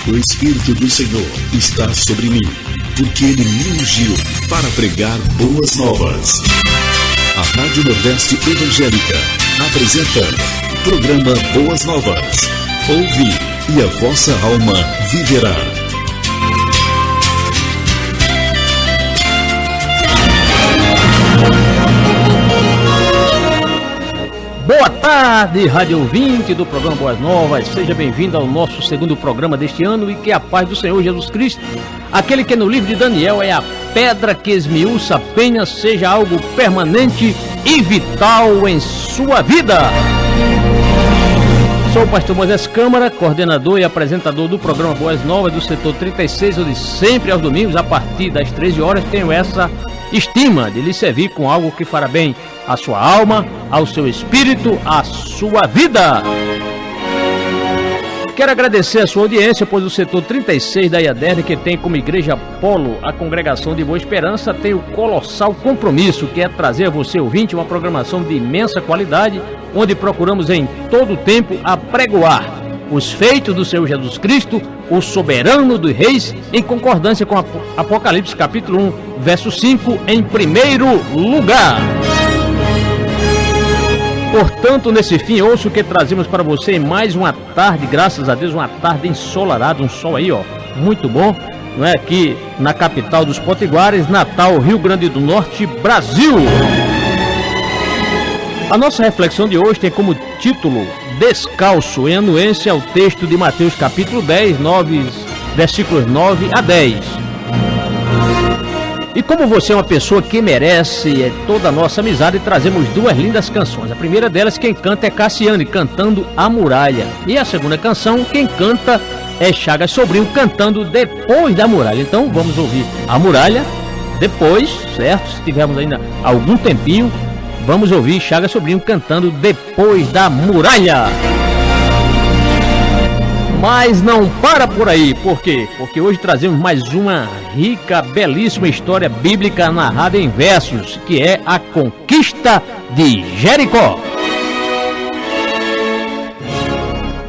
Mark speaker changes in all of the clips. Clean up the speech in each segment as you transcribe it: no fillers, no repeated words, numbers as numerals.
Speaker 1: O Espírito do Senhor está sobre mim, porque Ele me ungiu para pregar boas novas. A Rádio Nordeste Evangélica apresenta programa Boas Novas. Ouve e a vossa alma viverá.
Speaker 2: Boa tarde, rádio ouvinte do programa Boas Novas. Seja bem-vindo ao nosso segundo programa deste ano e que a paz do Senhor Jesus Cristo, aquele que no livro de Daniel é a pedra que esmiuça a penha, seja algo permanente e vital em sua vida. Sou o pastor Moisés Câmara, coordenador e apresentador do programa Boas Novas do setor 36, onde sempre aos domingos, a partir das 13 horas, tenho essa estima de lhe servir com algo que fará bem à sua alma, ao seu espírito, à sua vida. Quero agradecer a sua audiência, pois o setor 36 da IADERN, que tem como igreja polo a Congregação de Boa Esperança, tem o colossal compromisso que é trazer a você, ouvinte, uma programação de imensa qualidade, onde procuramos em todo o tempo apregoar os feitos do Senhor Jesus Cristo, o soberano dos reis, em concordância com Apocalipse capítulo 1, verso 5, em primeiro lugar. Portanto, nesse fim, ouço o que trazemos para você em mais uma tarde, graças a Deus, uma tarde ensolarada, um sol aí, ó, muito bom, não é? Aqui na capital dos Potiguares, Natal, Rio Grande do Norte, Brasil. A nossa reflexão de hoje tem como título Descalço, em anuência ao texto de Mateus capítulo 10, versículos 9 a 10. E como você é uma pessoa que merece toda a nossa amizade, trazemos duas lindas canções. A primeira delas, quem canta é Cassiane, cantando A Muralha. E a segunda canção, quem canta é Chagas Sobrinho, cantando Depois da Muralha. Então vamos ouvir A Muralha, depois, certo? Se tivermos ainda algum tempinho, vamos ouvir Chagas Sobrinho cantando Depois da Muralha. Mas não para por aí, por quê? Porque hoje trazemos mais uma rica, belíssima história bíblica narrada em versos, que é a conquista de Jericó.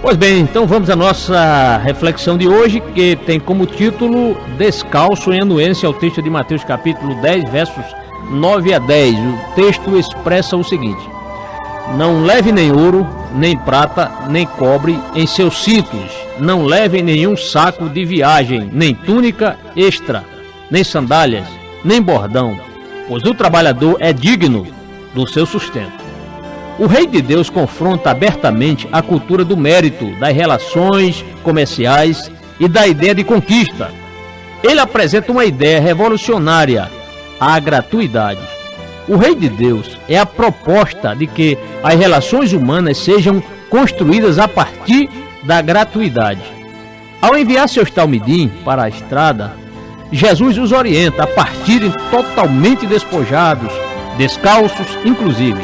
Speaker 2: Pois bem, então vamos à nossa reflexão de hoje, que tem como título Descalço, em anuência ao texto de Mateus capítulo 10, versos 9 a 10. O texto expressa o seguinte: não leve nem ouro, nem prata, nem cobre em seus cintos. Não levem nenhum saco de viagem, nem túnica extra, nem sandálias, nem bordão, pois o trabalhador é digno do seu sustento. O Rei de Deus confronta abertamente a cultura do mérito, das relações comerciais e da ideia de conquista. Ele apresenta uma ideia revolucionária, a gratuidade. O Rei de Deus é a proposta de que as relações humanas sejam construídas a partir da gratuidade. Ao enviar seus talmidim para a estrada, Jesus os orienta a partirem totalmente despojados, descalços inclusive.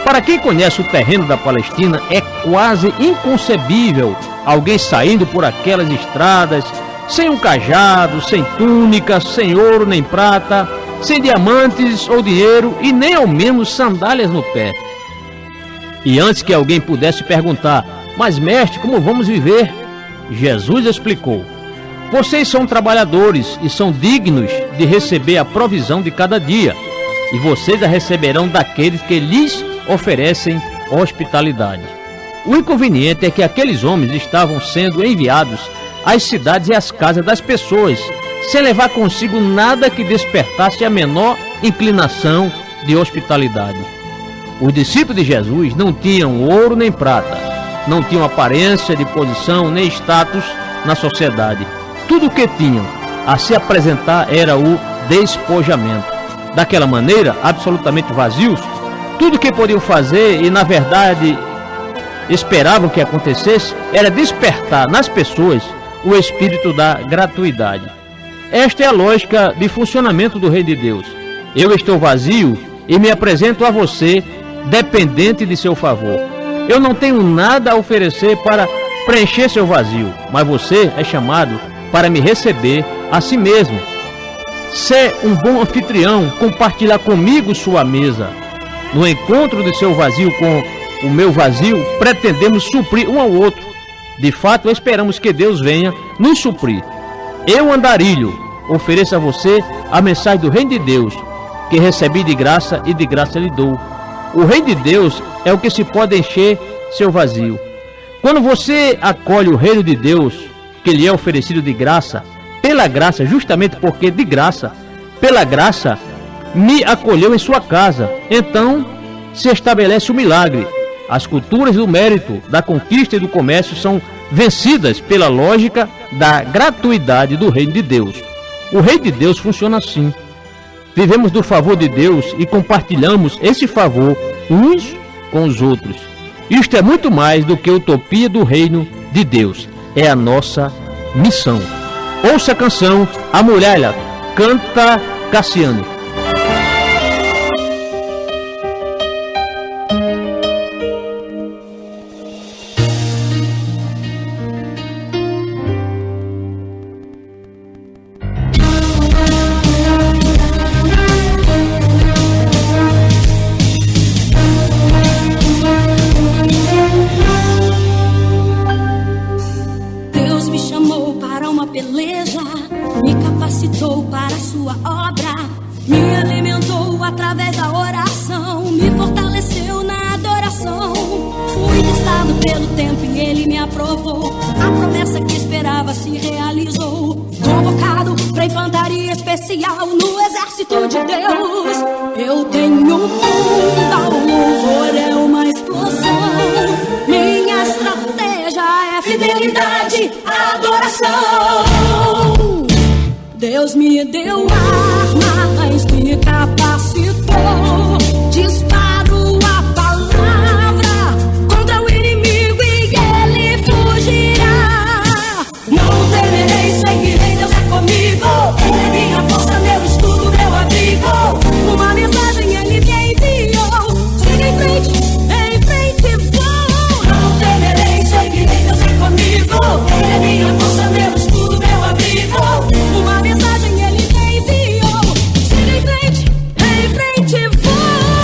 Speaker 2: Para quem conhece o terreno da Palestina, é quase inconcebível alguém saindo por aquelas estradas sem um cajado, sem túnica, sem ouro nem prata, sem diamantes ou dinheiro e nem ao menos sandálias no pé. E antes que alguém pudesse perguntar: mas mestre, como vamos viver? Jesus explicou: vocês são trabalhadores e são dignos de receber a provisão de cada dia, e vocês a receberão daqueles que lhes oferecem hospitalidade. O inconveniente é que aqueles homens estavam sendo enviados às cidades e às casas das pessoas, sem levar consigo nada que despertasse a menor inclinação de hospitalidade. Os discípulos de Jesus não tinham ouro nem prata, não tinham aparência de posição nem status na sociedade. Tudo o que tinham a se apresentar era o despojamento. Daquela maneira, absolutamente vazios, tudo o que podiam fazer e, na verdade, esperavam que acontecesse, era despertar nas pessoas o espírito da gratuidade. Esta é a lógica de funcionamento do Rei de Deus. Eu estou vazio e me apresento a você dependente de seu favor. Eu não tenho nada a oferecer para preencher seu vazio, mas você é chamado para me receber a si mesmo. Ser um bom anfitrião, compartilhar comigo sua mesa. No encontro de seu vazio com o meu vazio, pretendemos suprir um ao outro. De fato, esperamos que Deus venha nos suprir. Eu, Andarilho, ofereço a você a mensagem do Reino de Deus, que recebi de graça e de graça lhe dou. O Reino de Deus é o que se pode encher seu vazio. Quando você acolhe o Reino de Deus, que lhe é oferecido de graça, pela graça, justamente porque de graça, pela graça, me acolheu em sua casa, então se estabelece o milagre. As culturas do mérito, da conquista e do comércio são vencidas pela lógica da gratuidade do Reino de Deus. O Reino de Deus funciona assim. Vivemos do favor de Deus e compartilhamos esse favor uns com os outros. Isto é muito mais do que utopia do Reino de Deus. É a nossa missão. Ouça a canção A Muralha, canta Cassiane.
Speaker 3: Me capacitou para a sua obra, me alimentou através da oração, me fortaleceu na adoração. Fui testado pelo tempo e ele me aprovou. A promessa que esperava se realizou. Convocado pra infantaria especial no exército de Deus. Eu tenho um mundo, o louvor é uma explosão. Minha estratégia é fidelidade, adoração. Deus me deu armas, me capacitou. Disparo a palavra contra o inimigo e ele fugirá. Não temerei, seguirei, Deus é comigo. Ele é minha força, meu escudo, meu abrigo. Uma mensagem ele me enviou. Siga em frente vou. Não temerei, seguirei, Deus é comigo. Ele é minha força, meu escudo, meu abrigo. Uma mensagem ele me enviou. Siga em frente vou.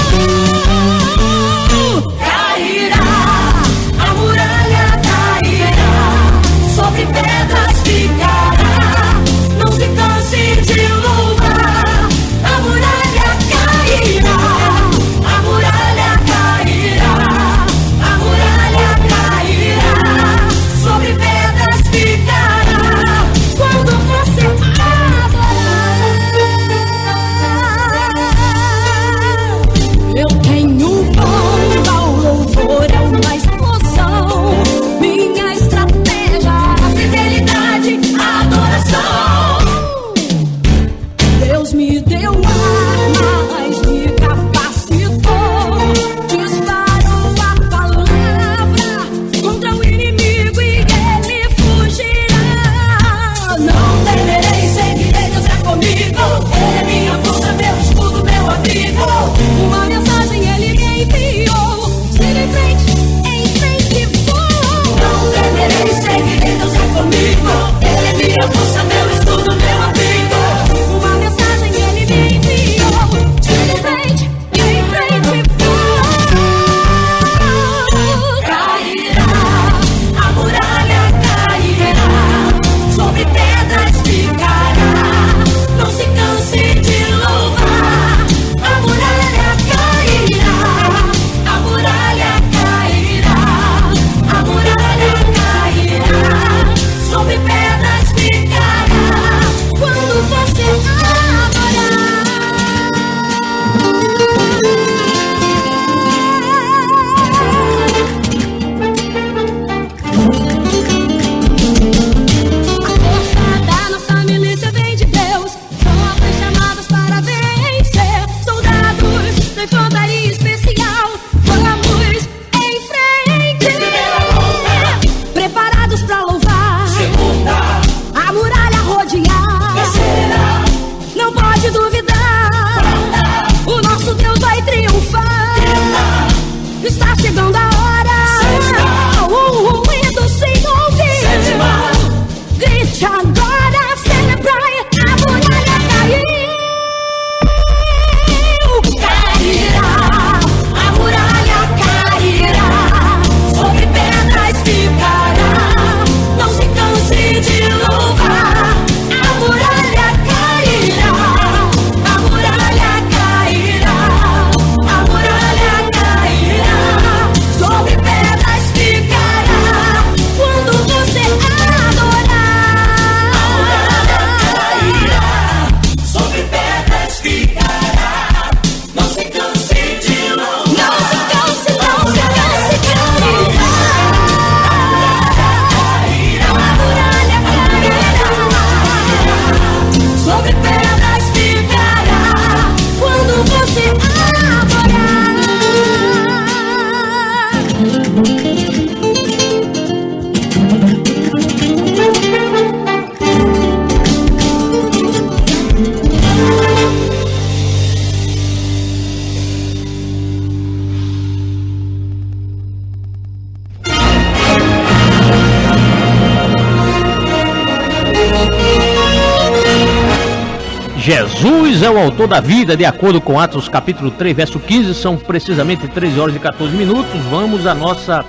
Speaker 2: Jesus é o autor da vida, de acordo com Atos capítulo 3, verso 15, são precisamente 13 horas e 14 minutos. Vamos à nossa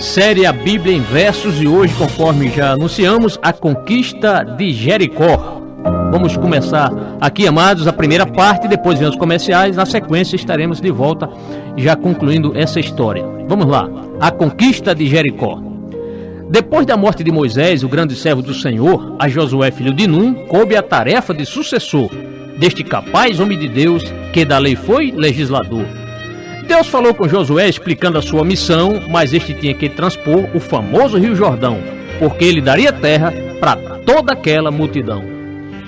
Speaker 2: série A Bíblia em Versos e hoje, conforme já anunciamos, a conquista de Jericó. Vamos começar aqui, amados, a primeira parte, depois vem os comerciais, na sequência estaremos de volta já concluindo essa história. Vamos lá, a conquista de Jericó. Depois da morte de Moisés, o grande servo do Senhor, a Josué filho de Num, coube a tarefa de sucessor deste capaz homem de Deus, que da lei foi legislador. Deus falou com Josué explicando a sua missão, mas este tinha que transpor o famoso Rio Jordão, porque ele daria terra para toda aquela multidão.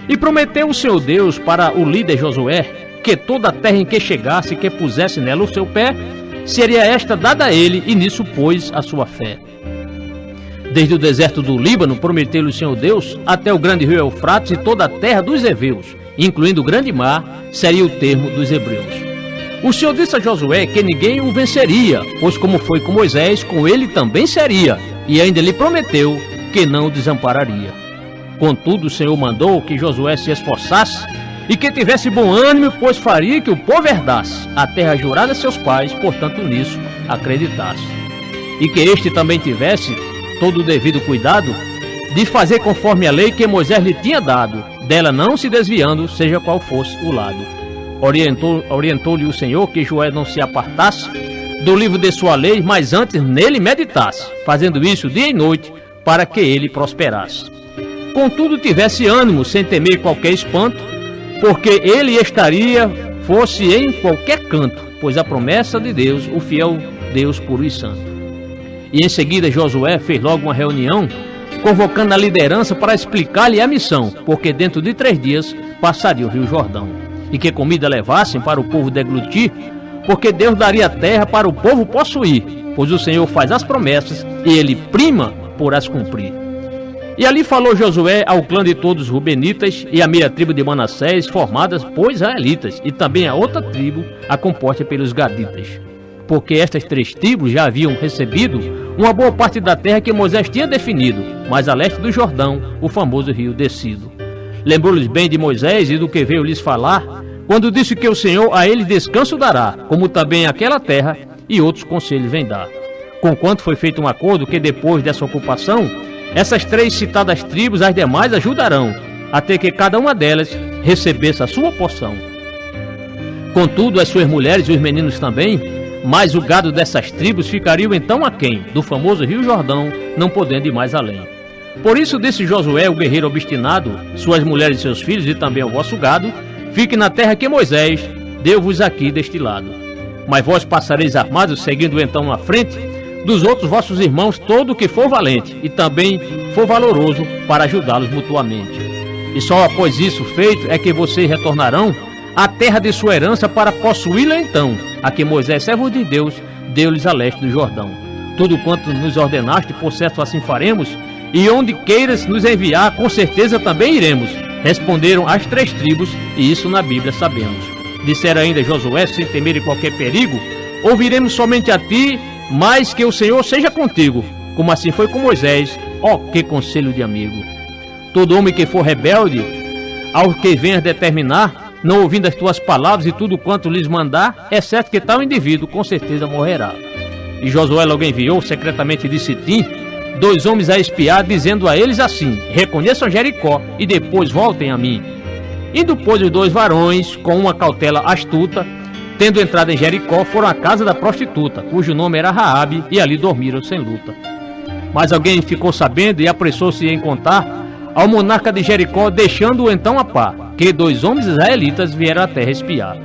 Speaker 2: E prometeu o Senhor Deus para o líder Josué que toda a terra em que chegasse e que pusesse nela o seu pé, seria esta dada a ele, e nisso pôs a sua fé. Desde o deserto do Líbano, prometeu-lhe o Senhor Deus, até o grande rio Eufrates e toda a terra dos heveus, incluindo o grande mar, seria o termo dos hebreus. O Senhor disse a Josué que ninguém o venceria, pois como foi com Moisés, com ele também seria, e ainda lhe prometeu que não o desampararia. Contudo, o Senhor mandou que Josué se esforçasse e que tivesse bom ânimo, pois faria que o povo herdasse a terra jurada a seus pais, portanto nisso acreditasse. E que este também tivesse todo o devido cuidado de fazer conforme a lei que Moisés lhe tinha dado, dela não se desviando, seja qual fosse o lado. Orientou-lhe o Senhor que Josué não se apartasse do livro de sua lei, mas antes nele meditasse, fazendo isso dia e noite, para que ele prosperasse. Contudo, tivesse ânimo, sem temer qualquer espanto, porque ele estaria, fosse em qualquer canto, pois a promessa de Deus, o fiel Deus puro e santo. E em seguida Josué fez logo uma reunião, convocando a liderança para explicar-lhe a missão, porque dentro de 3 dias passaria o Rio Jordão, e que comida levassem para o povo deglutir, porque Deus daria terra para o povo possuir, pois o Senhor faz as promessas e ele prima por as cumprir. E ali falou Josué ao clã de todos os rubenitas e à meia tribo de Manassés, formadas por israelitas, e também a outra tribo, a composta pelos gaditas. Porque estas 3 tribos já haviam recebido uma boa parte da terra que Moisés tinha definido, mais a leste do Jordão, o famoso rio descido. Lembrou-lhes bem de Moisés e do que veio lhes falar, quando disse que o Senhor a eles descanso dará, como também aquela terra, e outros conselhos vem dar. Conquanto foi feito um acordo que depois dessa ocupação, essas 3 citadas tribos, as demais ajudarão, até que cada uma delas recebesse a sua porção. Contudo, as suas mulheres e os meninos também, mas o gado dessas tribos ficariam então aquém do famoso Rio Jordão, não podendo ir mais além. Por isso disse Josué, o guerreiro obstinado, suas mulheres e seus filhos, e também o vosso gado, fique na terra que Moisés deu-vos aqui deste lado. Mas vós passareis armados, seguindo então à frente dos outros vossos irmãos todo o que for valente, e também for valoroso para ajudá-los mutuamente. E só após isso feito é que vocês retornarão à terra de sua herança para possuí-la então, a que Moisés, servo de Deus, deu-lhes a leste do Jordão. Tudo quanto nos ordenaste, por certo assim faremos, e onde queiras nos enviar, com certeza também iremos. Responderam as 3 tribos, e isso na Bíblia sabemos. Disseram ainda Josué, sem temer qualquer perigo, ouviremos somente a ti, mas que o Senhor seja contigo, como assim foi com Moisés. Ó, que conselho de amigo! Todo homem que for rebelde ao que venhas determinar, não ouvindo as tuas palavras e tudo quanto lhes mandar, é certo que tal indivíduo com certeza morrerá. E Josué logo enviou secretamente de Sitim 2 homens a espiar, dizendo a eles assim: reconheçam Jericó e depois voltem a mim. Indo, pois, os 2 varões, com uma cautela astuta, tendo entrado em Jericó, foram à casa da prostituta, cujo nome era Raabe, e ali dormiram sem luta. Mas alguém ficou sabendo e apressou-se em contar ao monarca de Jericó, deixando-o então a par, que 2 homens israelitas vieram à terra espiar.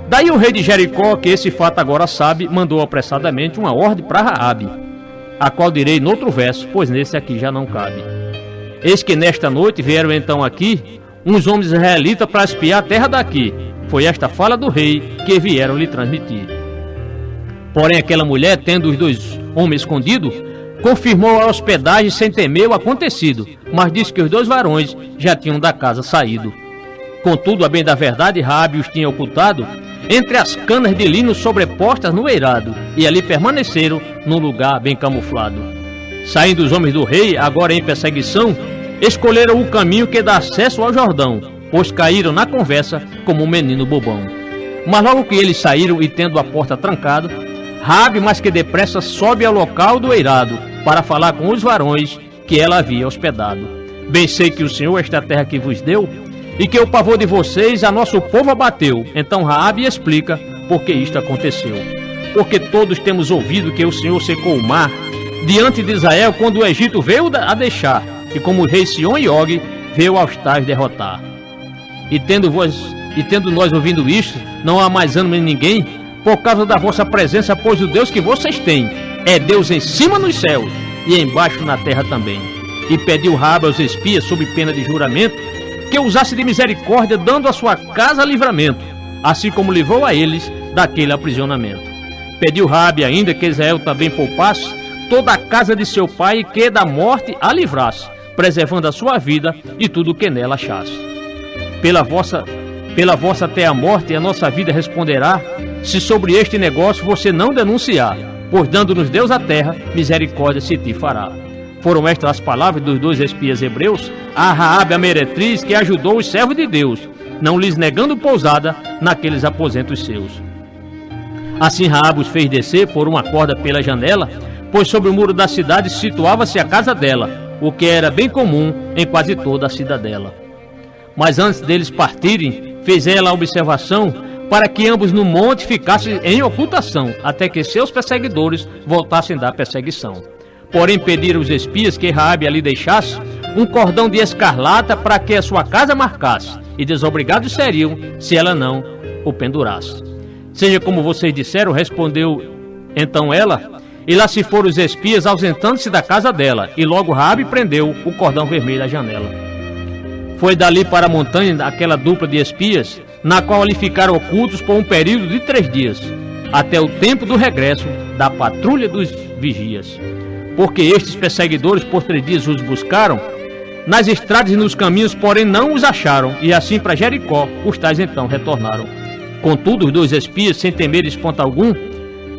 Speaker 2: Daí o rei de Jericó, que esse fato agora sabe, mandou apressadamente uma ordem para Raabe, a qual direi noutro verso, pois nesse aqui já não cabe. Eis que nesta noite vieram então aqui uns homens israelitas para espiar a terra daqui. Foi esta fala do rei que vieram lhe transmitir. Porém aquela mulher, tendo os 2 homens escondidos, confirmou a hospedagem sem temer o acontecido, mas disse que os 2 varões já tinham da casa saído. Contudo, a bem da verdade, Raabe os tinha ocultado entre as canas de linho sobrepostas no eirado, e ali permaneceram num lugar bem camuflado. Saindo os homens do rei, agora em perseguição, escolheram o caminho que dá acesso ao Jordão, pois caíram na conversa como um menino bobão. Mas logo que eles saíram e tendo a porta trancada, Raabe mais que depressa sobe ao local do eirado para falar com os varões que ela havia hospedado. Bem sei que o Senhor esta terra que vos deu, e que o pavor de vocês a nosso povo abateu. Então Raabe explica por que isto aconteceu. Porque todos temos ouvido que o Senhor secou o mar diante de Israel quando o Egito veio a deixar, e como o rei Sion e Og veio aos tais derrotar. E tendo nós ouvindo isto, não há mais ânimo em ninguém, por causa da vossa presença, pois o Deus que vocês têm é Deus em cima nos céus e embaixo na terra também. E pediu Raabe aos espias, sob pena de juramento, que usasse de misericórdia, dando à sua casa livramento, assim como livrou a eles daquele aprisionamento. Pediu Raabe ainda que Israel também poupasse toda a casa de seu pai e que da morte a livrasse, preservando a sua vida e tudo o que nela achasse. Pela vossa até a morte a nossa vida responderá, se sobre este negócio você não denunciar, pois dando-nos Deus a terra, misericórdia se te fará. Foram estas as palavras dos 2 espias hebreus a Raabe a meretriz, que ajudou os servos de Deus, não lhes negando pousada naqueles aposentos seus. Assim Raabe os fez descer por uma corda pela janela, pois sobre o muro da cidade situava-se a casa dela, o que era bem comum em quase toda a cidadela. Mas antes deles partirem, fez ela a observação para que ambos no monte ficassem em ocultação, até que seus perseguidores voltassem da perseguição. Porém pediram os espias que Raabe ali deixasse um cordão de escarlata para que a sua casa marcasse, e desobrigados seriam se ela não o pendurasse. Seja como vocês disseram, respondeu então ela, e lá se foram os espias, ausentando-se da casa dela, e logo Raabe prendeu o cordão vermelho à janela. Foi dali para a montanha aquela dupla de espias, na qual ali ficaram ocultos por um período de 3 dias, até o tempo do regresso da patrulha dos vigias. Porque estes perseguidores por 3 dias os buscaram, nas estradas e nos caminhos, porém não os acharam, e assim para Jericó os tais então retornaram. Contudo, os 2 espias, sem temer espanto algum,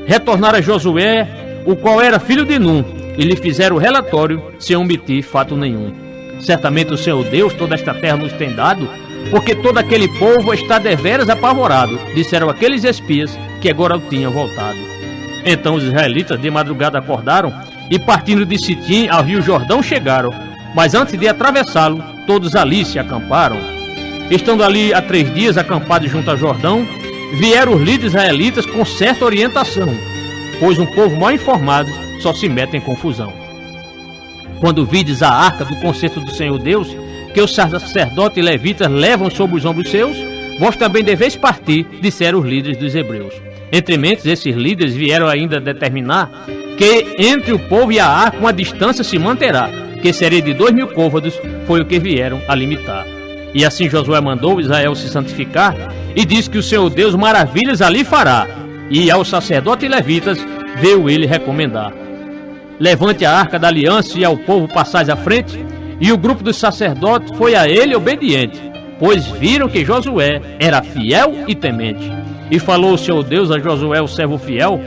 Speaker 2: retornaram a Josué, o qual era filho de Num, e lhe fizeram o relatório sem omitir fato nenhum. Certamente o Senhor Deus toda esta terra nos tem dado, porque todo aquele povo está deveras apavorado, disseram aqueles espias que agora o tinham voltado. Então os israelitas de madrugada acordaram, e partindo de Sitim ao rio Jordão chegaram, mas antes de atravessá-lo, todos ali se acamparam. Estando ali há 3 dias acampados junto ao Jordão, vieram os líderes israelitas com certa orientação, pois um povo mal informado só se mete em confusão. Quando vides a arca do concerto do Senhor Deus, que os sacerdotes e levitas levam sobre os ombros seus, vós também deveis partir, disseram os líderes dos hebreus. Entre mentes, esses líderes vieram ainda determinar que entre o povo e a arca uma distância se manterá, que seria de 2.000 côvados, foi o que vieram a limitar. E assim Josué mandou Israel se santificar, e disse que o Senhor Deus maravilhas ali fará, e aos sacerdotes e levitas veio ele recomendar: levante a arca da aliança e ao povo passais à frente. E o grupo dos sacerdotes foi a ele obediente, pois viram que Josué era fiel e temente. E falou o Senhor Deus a Josué, o servo fiel,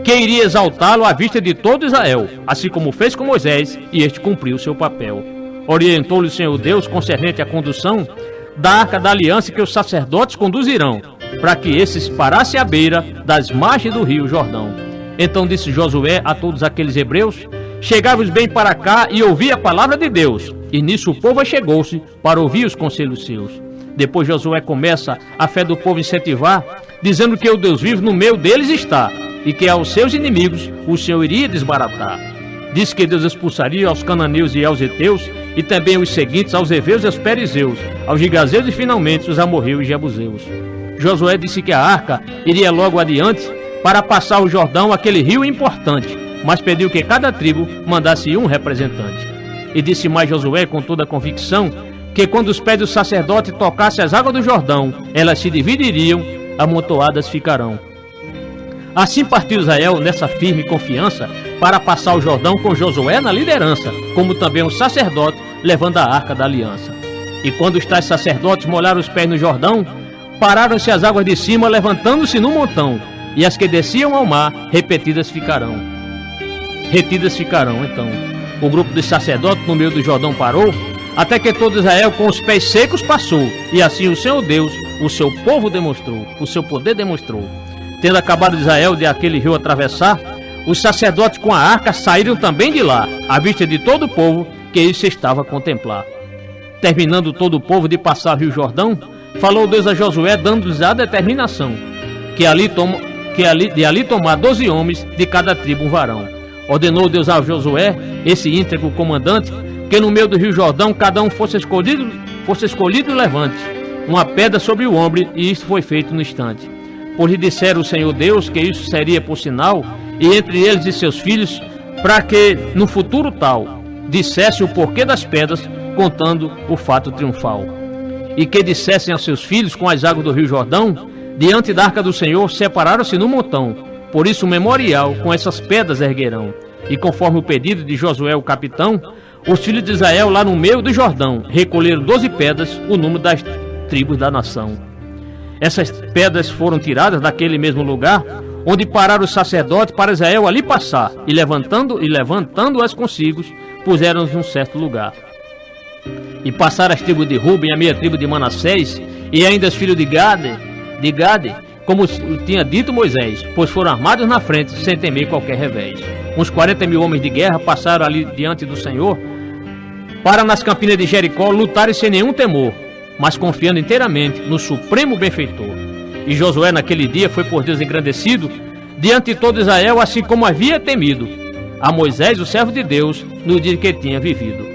Speaker 2: que iria exaltá-lo à vista de todo Israel, assim como fez com Moisés, e este cumpriu o seu papel. Orientou-lhe o Senhor Deus concernente à condução da arca da aliança que os sacerdotes conduzirão, para que esses parassem à beira das margens do rio Jordão. Então disse Josué a todos aqueles hebreus: chegai-vos bem para cá e ouvi a palavra de Deus. E nisso o povo chegou-se para ouvir os conselhos seus. Depois Josué começa a fé do povo incentivar, dizendo que o Deus vivo no meio deles está, e que aos seus inimigos o Senhor iria desbaratar. Disse que Deus expulsaria aos cananeus e aos heteus, e também os seguintes aos heveus e aos perizeus, aos gigazeus e finalmente os amorreus e jebuseus. Josué disse que a arca iria logo adiante para passar o Jordão, aquele rio importante, mas pediu que cada tribo mandasse um representante. E disse mais Josué com toda a convicção que quando os pés do sacerdote tocassem as águas do Jordão, elas se dividiriam, amontoadas ficarão. Assim partiu Israel nessa firme confiança para passar o Jordão com Josué na liderança, como também o sacerdote levando a arca da aliança. E quando os tais sacerdotes molharam os pés no Jordão, pararam-se as águas de cima, levantando-se num montão, e as que desciam ao mar, retidas ficarão. Então, o grupo dos sacerdotes no meio do Jordão parou, até que todo Israel com os pés secos passou, e assim o Senhor Deus, o seu povo demonstrou, o seu poder demonstrou. Tendo acabado Israel de aquele rio atravessar, os sacerdotes com a arca saíram também de lá, à vista de todo o povo que isso estava a contemplar. Terminando todo o povo de passar o rio Jordão, falou Deus a Josué, dando-lhes a determinação, de ali tomar 12 homens de cada tribo um varão. Ordenou Deus a Josué, esse íntegro comandante, que no meio do rio Jordão cada um fosse escolhido e levante uma pedra sobre o ombro, e isso foi feito no instante. Pois lhe disseram o Senhor Deus que isso seria por sinal, e entre eles e seus filhos, para que no futuro tal dissesse o porquê das pedras, contando o fato triunfal. E que dissessem a seus filhos com as águas do rio Jordão, diante da arca do Senhor, separaram-se no montão. Por isso o memorial com essas pedras erguerão. E conforme o pedido de Josué o capitão, os filhos de Israel lá no meio do Jordão recolheram 12 pedras, o número das tribos da nação. Essas pedras foram tiradas daquele mesmo lugar onde pararam os sacerdotes para Israel ali passar, e levantando-as consigo, puseram-nos num certo lugar. E passaram as tribos de Ruben, a meia tribo de Manassés, e ainda os filhos de Gade, como tinha dito Moisés, pois foram armados na frente, sem temer qualquer revés. Uns 40.000 homens de guerra passaram ali diante do Senhor, para nas campinas de Jericó lutarem sem nenhum temor, mas confiando inteiramente no supremo benfeitor. E Josué naquele dia foi por Deus engrandecido, diante de todo Israel, assim como havia temido a Moisés, o servo de Deus, no dia que tinha vivido.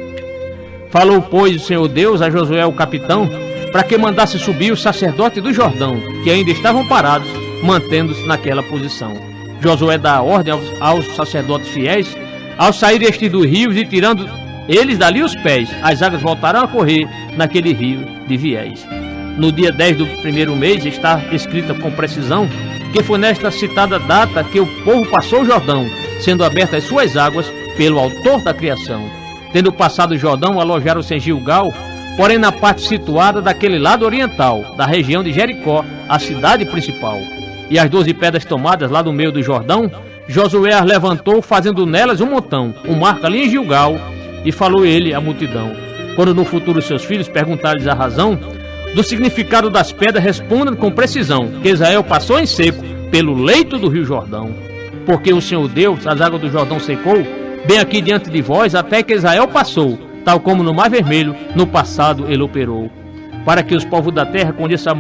Speaker 2: Falou, pois, o Senhor Deus a Josué, o capitão, para que mandasse subir os sacerdotes do Jordão, que ainda estavam parados, mantendo-se naquela posição. Josué dá a ordem aos sacerdotes fiéis, ao sair este dos rios e tirando eles dali os pés, as águas voltarão a correr naquele rio de viés. No dia 10 do primeiro mês está escrita com precisão que foi nesta citada data que o povo passou o Jordão, sendo abertas as suas águas pelo autor da criação. Tendo passado o Jordão, alojaram-se em Gilgal, porém na parte situada daquele lado oriental, da região de Jericó, a cidade principal. E as 12 pedras tomadas lá no meio do Jordão, Josué as levantou, fazendo nelas um montão, um marco ali em Gilgal, e falou ele à multidão. Quando no futuro seus filhos perguntaram-lhes a razão do significado das pedras, respondam com precisão que Israel passou em seco pelo leito do rio Jordão. Porque o Senhor Deus, as águas do Jordão secou, bem aqui diante de vós, até que Israel passou, tal como no Mar Vermelho, no passado ele operou. Para que os povos da terra conheçam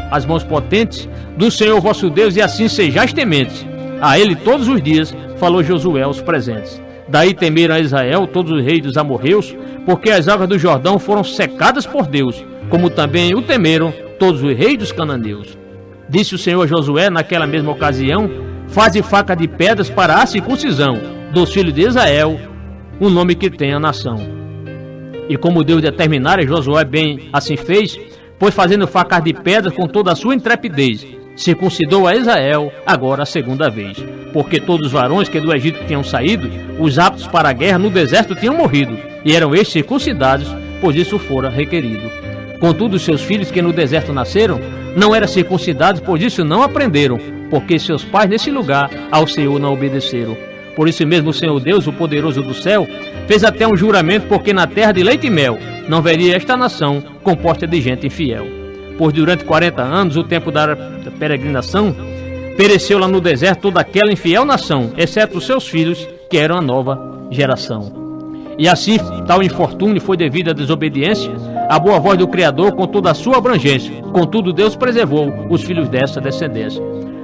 Speaker 2: as mãos potentes do Senhor vosso Deus, e assim sejais tementes. A ele todos os dias falou Josué aos presentes. Daí temeram a Israel todos os reis dos amorreus, porque as águas do Jordão foram secadas por Deus, como também o temeram todos os reis dos cananeus. Disse o Senhor a Josué naquela mesma ocasião: faze faca de pedras para a circuncisão dos filhos de Israel, o nome que tem a nação. E como Deus determinara, Josué bem assim fez, pois fazendo facas de pedras com toda a sua intrepidez, circuncidou a Israel agora a segunda vez. Porque todos os varões que do Egito tinham saído, os aptos para a guerra no deserto tinham morrido, e eram estes circuncidados, pois isso fora requerido. Contudo, os seus filhos que no deserto nasceram, não eram circuncidados, pois isso não aprenderam, porque seus pais nesse lugar ao Senhor não obedeceram. Por isso mesmo o Senhor Deus, o poderoso do céu, fez até um juramento, porque na terra de leite e mel não veria esta nação composta de gente infiel. Pois durante 40 anos, o tempo da peregrinação, pereceu lá no deserto toda aquela infiel nação, exceto os seus filhos, que eram a nova geração. E assim, tal infortúnio foi devido à desobediência, à boa voz do Criador com toda a sua abrangência. Contudo, Deus preservou os filhos dessa descendência.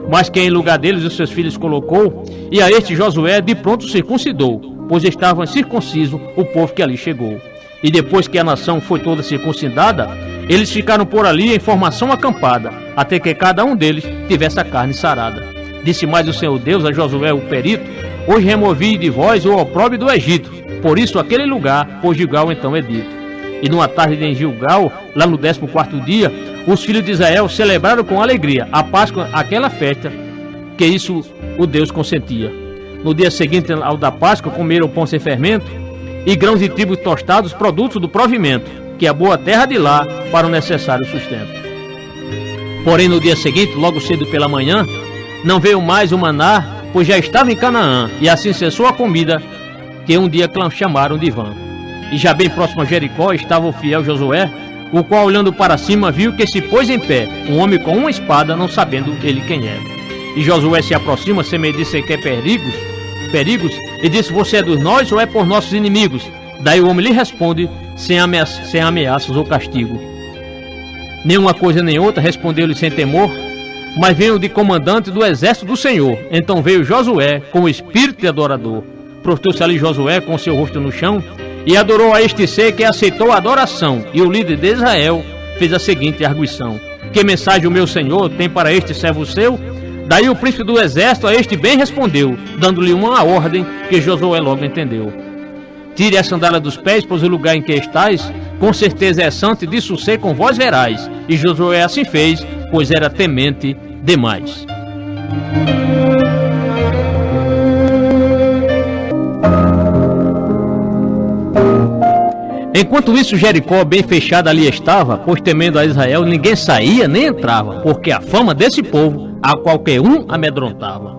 Speaker 2: Mas que em lugar deles os seus filhos colocou, e a este Josué de pronto circuncidou, pois estava circunciso o povo que ali chegou. E depois que a nação foi toda circuncidada, eles ficaram por ali em formação acampada, até que cada um deles tivesse a carne sarada. Disse mais o Senhor Deus a Josué o perito: hoje removi de vós o opróbrio do Egito, por isso aquele lugar, por Gilgal então é dito. E numa tarde em Gilgal, lá no 14º dia, os filhos de Israel celebraram com alegria a Páscoa, aquela festa, que isso o Deus consentia. No dia seguinte ao da Páscoa, comeram pão sem fermento e grãos de trigo tostados, produtos do provimento, que é a boa terra de lá para o necessário sustento. Porém, no dia seguinte, logo cedo pela manhã, não veio mais o maná, pois já estava em Canaã, e assim cessou a comida, que um dia chamaram de vã. e já bem próximo a Jericó estava o fiel Josué, o qual, olhando para cima, viu que se pôs em pé um homem com uma espada, não sabendo ele quem era. E Josué se aproxima, sem medir sequer perigos, e disse: você é dos nós ou é por nossos inimigos? Daí o homem lhe responde, sem ameaças ou castigo: nenhuma coisa nem outra, respondeu-lhe sem temor, mas venho de comandante do exército do Senhor. Então veio Josué com o espírito de adorador. Prostrou-se ali Josué com seu rosto no chão e adorou a este ser, que aceitou a adoração. E o líder de Israel fez a seguinte arguição: que mensagem o meu senhor tem para este servo seu? Daí o príncipe do exército a este bem respondeu, dando-lhe uma ordem que Josué logo entendeu: tire a sandália dos pés, pois o lugar em que estais com certeza é santo, e disso ser com vós verais. E Josué assim fez, pois era temente demais. Enquanto isso, Jericó bem fechada ali estava, pois temendo a Israel ninguém saía nem entrava, porque a fama desse povo a qualquer um amedrontava.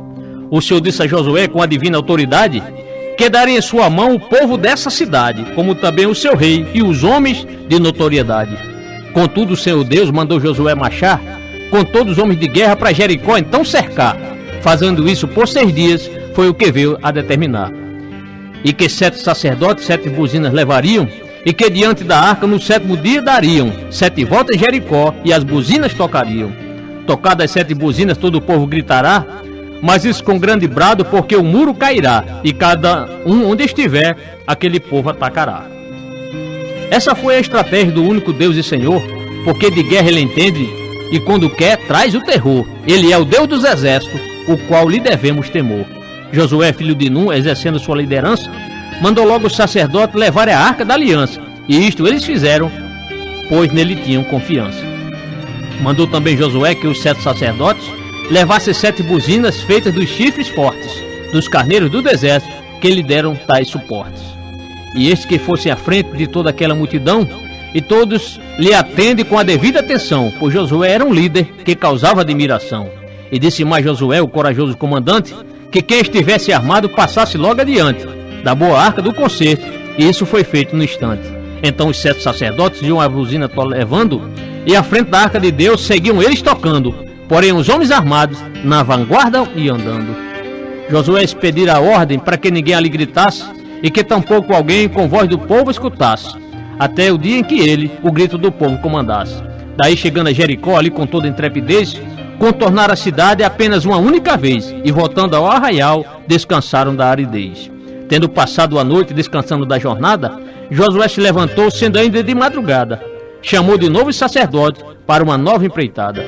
Speaker 2: O Senhor disse a Josué com a divina autoridade que daria em sua mão o povo dessa cidade, como também o seu rei e os homens de notoriedade. Contudo, o Senhor Deus mandou Josué marchar com todos os homens de guerra para Jericó então cercar. Fazendo isso por 6 dias, foi o que veio a determinar. E que 7 sacerdotes 7 buzinas levariam, e que diante da arca no 7º dia dariam 7 voltas em Jericó, e as buzinas tocariam. Tocadas as 7 buzinas, todo o povo gritará, mas isso com grande brado, porque o muro cairá, e cada um onde estiver, aquele povo atacará. Essa foi a estratégia do único Deus e Senhor, porque de guerra ele entende, e quando quer, traz o terror. Ele é o Deus dos exércitos, o qual lhe devemos temor. Josué, filho de Nun, exercendo sua liderança, mandou logo os sacerdotes levarem a arca da aliança, e isto eles fizeram, pois nele tinham confiança. Mandou também Josué que os 7 sacerdotes levassem 7 buzinas feitas dos chifres fortes, dos carneiros do deserto, que lhe deram tais suportes. E este que fosse à frente de toda aquela multidão, e todos lhe atendem com a devida atenção, pois Josué era um líder que causava admiração. E disse mais Josué, o corajoso comandante, que quem estivesse armado passasse logo adiante da boa arca do concerto, e isso foi feito no instante. Então os 7 sacerdotes iam a buzina levando, e à frente da arca de Deus seguiam eles tocando, porém os homens armados na vanguarda e andando. Josué expedira a ordem para que ninguém ali gritasse, e que tampouco alguém com voz do povo escutasse, até o dia em que ele, o grito do povo, comandasse. Daí, chegando a Jericó ali com toda intrepidez, contornaram a cidade apenas uma única vez, e voltando ao arraial, descansaram da aridez. Tendo passado a noite descansando da jornada, Josué se levantou, sendo ainda de madrugada. Chamou de novo os sacerdotes para uma nova empreitada.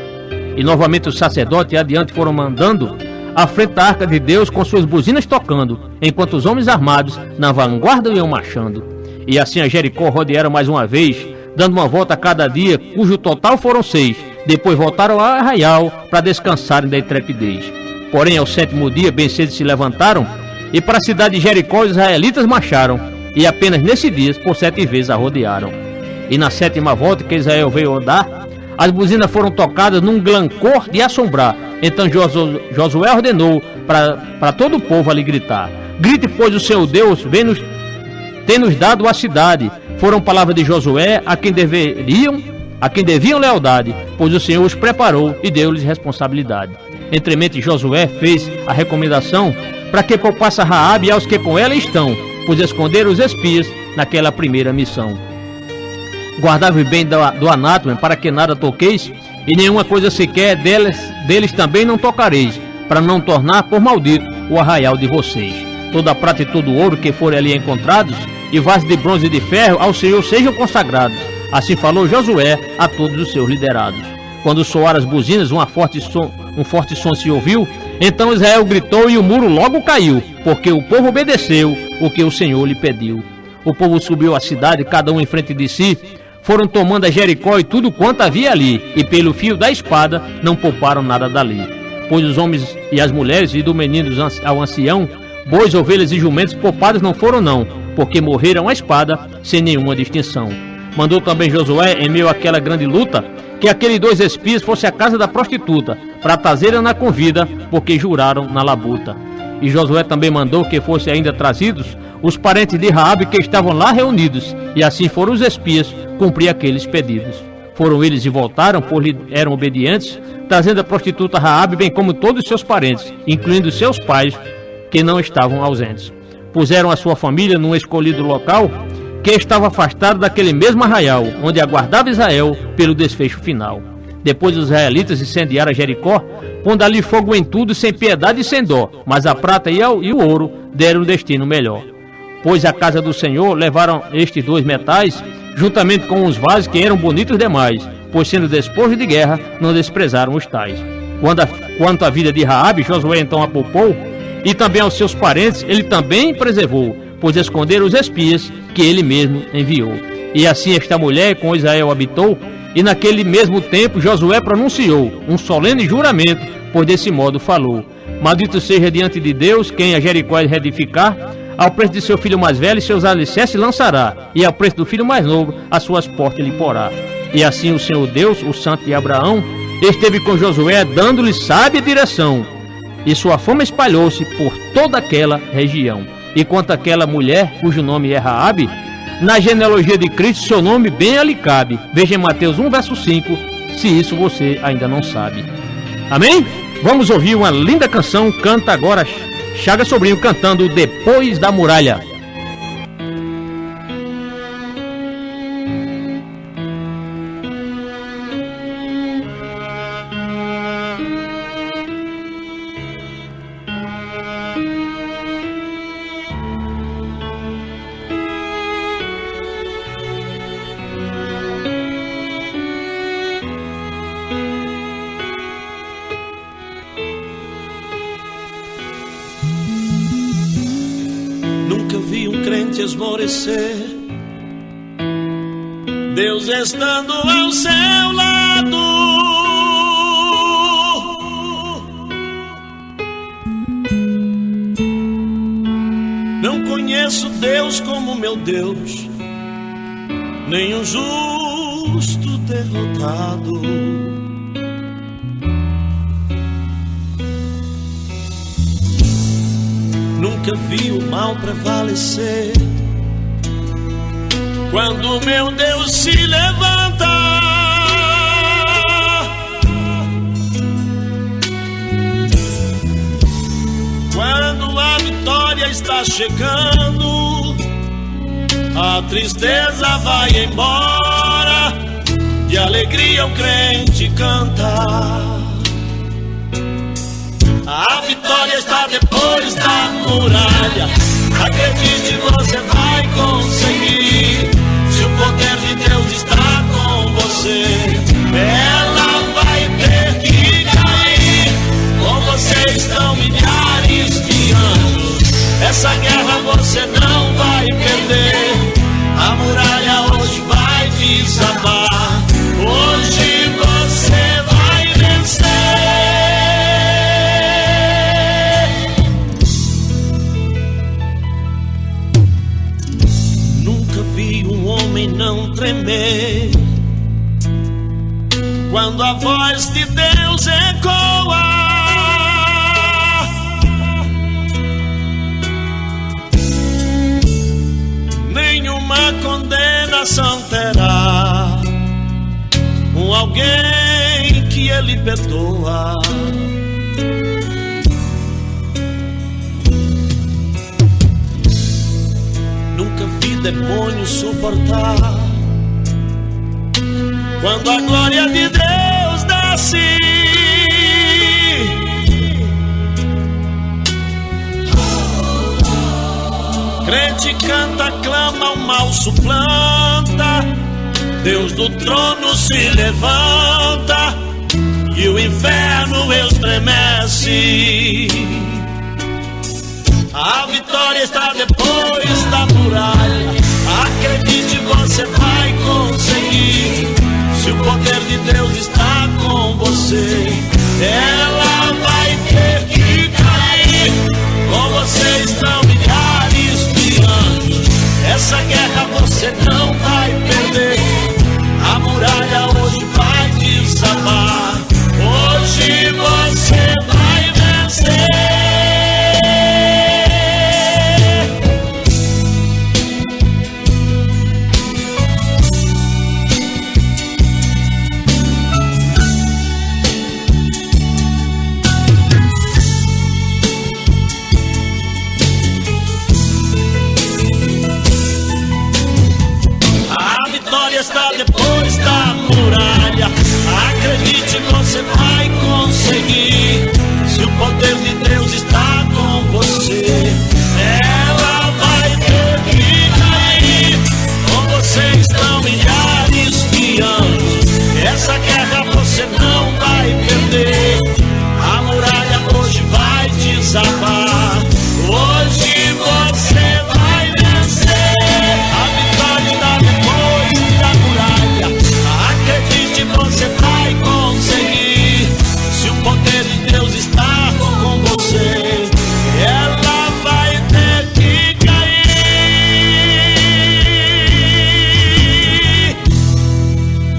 Speaker 2: E novamente os sacerdotes adiante foram mandando à frente da arca de Deus com suas buzinas tocando, enquanto os homens armados na vanguarda iam marchando. E assim a Jericó rodearam mais uma vez, dando uma volta a cada dia, cujo total foram 6. Depois voltaram ao arraial para descansarem da intrepidez. Porém, ao 7º dia, bem cedo se levantaram, e para a cidade de Jericó os israelitas marcharam, e apenas nesse dia, por 7 vezes a rodearam. E na 7ª volta que Israel veio dar, as buzinas foram tocadas num glancor de assombrar. Então Josué ordenou para todo o povo ali gritar: grite, pois o Senhor Deus tem nos dado a cidade. Foram palavras de Josué a quem deviam lealdade, pois o Senhor os preparou e deu-lhes responsabilidade. Entremente Josué fez a recomendação para que poupasse a Raabe e aos que com ela estão, pois esconderam os espias naquela primeira missão. Guardai-vos bem do anátema, para que nada toqueis, e nenhuma coisa sequer deles também não tocareis, para não tornar por maldito o arraial de vocês. Toda a prata e todo o ouro que forem ali encontrados, e vasos de bronze e de ferro, ao Senhor sejam consagrados. Assim falou Josué a todos os seus liderados. Quando soaram as buzinas, um forte som se ouviu. Então Israel gritou e o muro logo caiu, porque o povo obedeceu o que o Senhor lhe pediu. O povo subiu à cidade, cada um em frente de si. Foram tomando a Jericó e tudo quanto havia ali, e pelo fio da espada não pouparam nada dali. Pois os homens e as mulheres, e do menino ao ancião, bois, ovelhas e jumentos poupados não foram não, porque morreram à espada sem nenhuma distinção. Mandou também Josué, em meio àquela grande luta, que aqueles 2 espias fossem à casa da prostituta, para trazê-la na convida, porque juraram na labuta. E Josué também mandou que fossem ainda trazidos os parentes de Raabe que estavam lá reunidos, e assim foram os espias cumprir aqueles pedidos. Foram eles e voltaram, pois lhe eram obedientes, trazendo a prostituta Raabe, bem como todos os seus parentes, incluindo seus pais, que não estavam ausentes. Puseram a sua família num escolhido local, que estava afastado daquele mesmo arraial, onde aguardava Israel pelo desfecho final. Depois os israelitas incendiaram Jericó, pondo ali fogo em tudo, sem piedade e sem dó, mas a prata e o ouro deram um destino melhor. Pois à casa do Senhor levaram estes 2 metais, juntamente com os vasos que eram bonitos demais, pois sendo despojo de guerra, não desprezaram os tais. Quanto à vida de Raabe, Josué então a poupou, e também aos seus parentes ele também preservou, pois esconderam os espias que ele mesmo enviou. E assim esta mulher com Israel habitou, e naquele mesmo tempo Josué pronunciou um solene juramento, pois desse modo falou: maldito seja diante de Deus quem a Jericó reedificar, ao preço de seu filho mais velho seus alicerces lançará, e ao preço do filho mais novo as suas portas lhe porá. E assim o Senhor Deus, o Santo de Abraão, esteve com Josué, dando-lhe sábia direção, e sua fama espalhou-se por toda aquela região. E quanto àquela mulher, cujo nome é Raabe, na genealogia de Cristo seu nome bem lhe cabe. Veja em Mateus 1, verso 5, se isso você ainda não sabe. Amém? Vamos ouvir uma linda canção. Canta agora Chaga Sobrinho cantando Depois da Muralha.
Speaker 4: Nunca vi um crente esmorecer, Deus estando ao seu lado. Não conheço Deus como meu Deus, nem um justo derrotado. Nunca vi o mal prevalecer, quando meu Deus se levanta. Quando a vitória está chegando, a tristeza vai embora, de alegria o crente canta. A vitória está depois da muralha. Acredite, você vai conseguir. Se o poder de Deus está com você, ela vai ter que cair. Com você estão milhares de anos. Essa guerra você não vai perder. A muralha hoje vai desabar. Hoje você vai vencer. Não tremer quando a voz de Deus ecoa. Nenhuma condenação terá com alguém que Ele perdoa. Nunca vi demônio suportar quando a glória de Deus desce. Crente canta, clama, o mal suplanta, Deus do trono se levanta e o inferno estremece. A vitória está depois da muralha. Acredite, você vai conseguir. Se o poder de Deus está com você, ela vai ter que cair. Com você estão milhares de anos. Essa guerra você não vai perder. A muralha hoje vai desabar. Hoje você vai vencer. está depois da muralha. Acredite, você vai conseguir. Se o poder de Deus está com você, ela vai ter que cair. Com você estão milhares de anos. Essa guerra você não vai perder. A muralha hoje vai desabar. Hoje você vai vencer. A vitória está depois da muralha. Acredite, você vai conseguir. Se o poder de Deus está com você, ela vai ter que cair.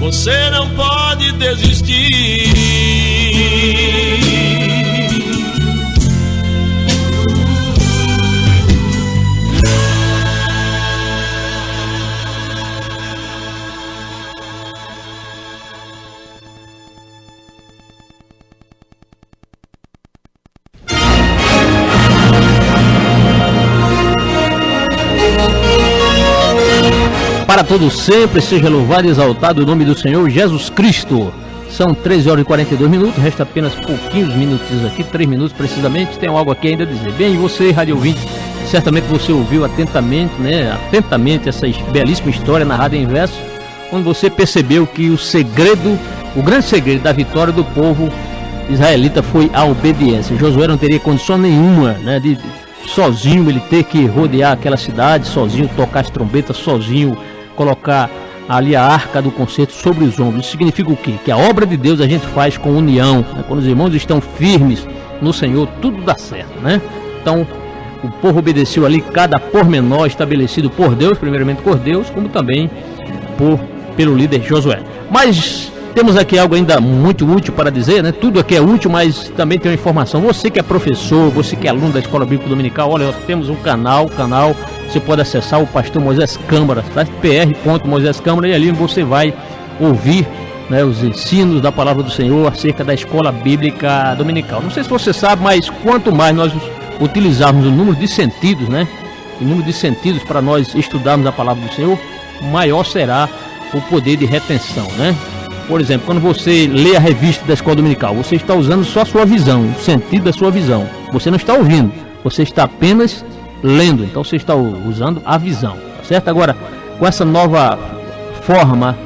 Speaker 4: Você não pode desistir.
Speaker 2: Para todos sempre, seja louvado e exaltado o nome do Senhor Jesus Cristo. São 13 horas e 42 minutos, resta apenas pouquinhos minutos aqui, 3 minutos precisamente. Tem algo aqui ainda a dizer. Bem, você, rádio ouvinte, certamente você ouviu atentamente, essa belíssima história narrada em verso, onde você percebeu que o grande segredo da vitória do povo israelita foi a obediência. Josué não teria condição nenhuma, de sozinho ele ter que rodear aquela cidade, sozinho tocar as trombetas, sozinho colocar ali a arca do concerto sobre os ombros. Isso significa o quê? Que a obra de Deus a gente faz com união, Quando os irmãos estão firmes no Senhor, tudo dá certo, Então, o povo obedeceu ali cada pormenor estabelecido por Deus, primeiramente por Deus, como também pelo líder Josué. Mas temos aqui algo ainda muito útil para dizer, Tudo aqui é útil, mas também tem uma informação. Você que é professor, você que é aluno da Escola Bíblica Dominical, olha, nós temos um canal, você pode acessar o pastor Moisés Câmara, pr.Moisés Câmara, e ali você vai ouvir os ensinos da palavra do Senhor acerca da Escola Bíblica Dominical. Não sei se você sabe, mas quanto mais nós utilizarmos o número de sentidos, o número de sentidos para nós estudarmos a palavra do Senhor, maior será o poder de retenção, Por exemplo, quando você lê a revista da Escola Dominical, você está usando só a sua visão, o sentido da sua visão. Você não está ouvindo, você está apenas lendo. Então você está usando a visão, tá certo? Agora, com essa nova forma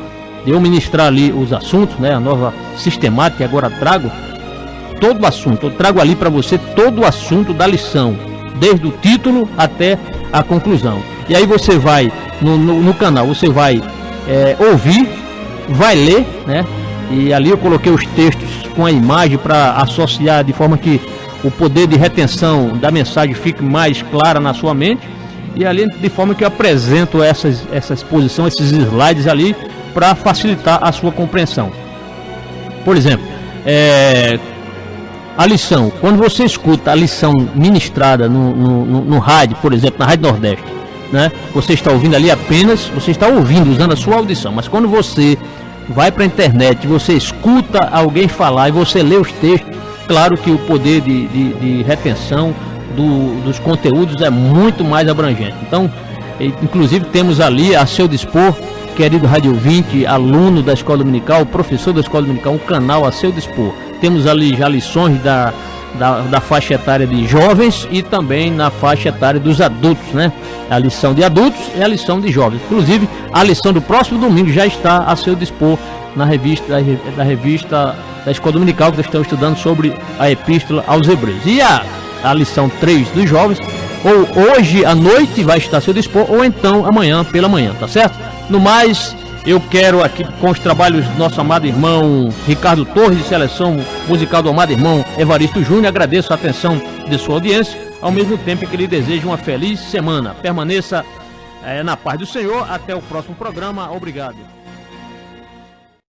Speaker 2: de eu ministrar ali os assuntos, a nova sistemática que agora trago, todo o assunto, eu trago ali para você todo o assunto da lição, desde o título até a conclusão. E aí você vai no canal, você vai ouvir, vai ler, E ali eu coloquei os textos com a imagem para associar de forma que o poder de retenção da mensagem fique mais clara na sua mente. E ali de forma que eu apresento essa exposição, esses slides ali para facilitar a sua compreensão. Por exemplo, a lição, quando você escuta a lição ministrada no rádio, por exemplo, na Rádio Nordeste, Você está ouvindo ali apenas, você está ouvindo, usando a sua audição, mas quando você vai para a internet, você escuta alguém falar e você lê os textos, claro que o poder de retenção dos conteúdos é muito mais abrangente. Então, inclusive temos ali a seu dispor, querido rádio ouvinte, aluno da Escola Dominical, professor da Escola Dominical, um canal a seu dispor. Temos ali já lições da faixa etária de jovens e também na faixa etária dos adultos, A lição de adultos e a lição de jovens. Inclusive, a lição do próximo domingo já está a seu dispor na revista da Escola Dominical, que estamos estudando sobre a Epístola aos Hebreus. E a lição 3 dos jovens, ou hoje à noite vai estar a seu dispor, ou então amanhã pela manhã, tá certo? No mais, eu quero aqui, com os trabalhos do nosso amado irmão Ricardo Torres, de seleção musical do amado irmão Evaristo Júnior, agradeço a atenção de sua audiência, ao mesmo tempo que lhe desejo uma feliz semana. Permaneça na paz do Senhor. Até o próximo programa. Obrigado.